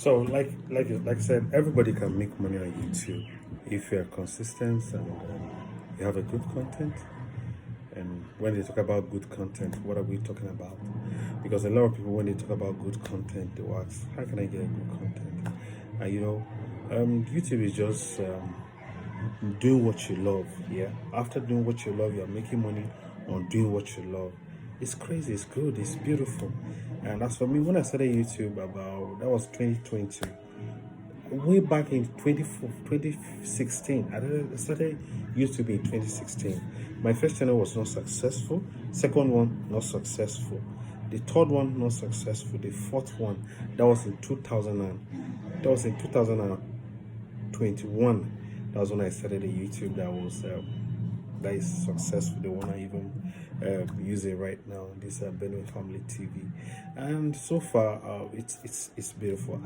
So, like I said, everybody can make money on YouTube if you're consistent and you have a good content. And when they talk about good content, what are we talking about? Because a lot of people, when they talk about good content, they ask, "How can I get good content?" And YouTube is just doing what you love. Yeah. After doing what you love, you're making money on doing what you love. It's crazy. It's good. It's beautiful. And as for me, when I started YouTube, about that was 2020, way back in 2016. I started YouTube in 2016. My first channel was not successful. Second one, not successful. The third one, not successful. The fourth one, that was in 2021. That was when I started a YouTube that is successful. The one I even use it right now. This Benue Family TV, and so far, it's beautiful.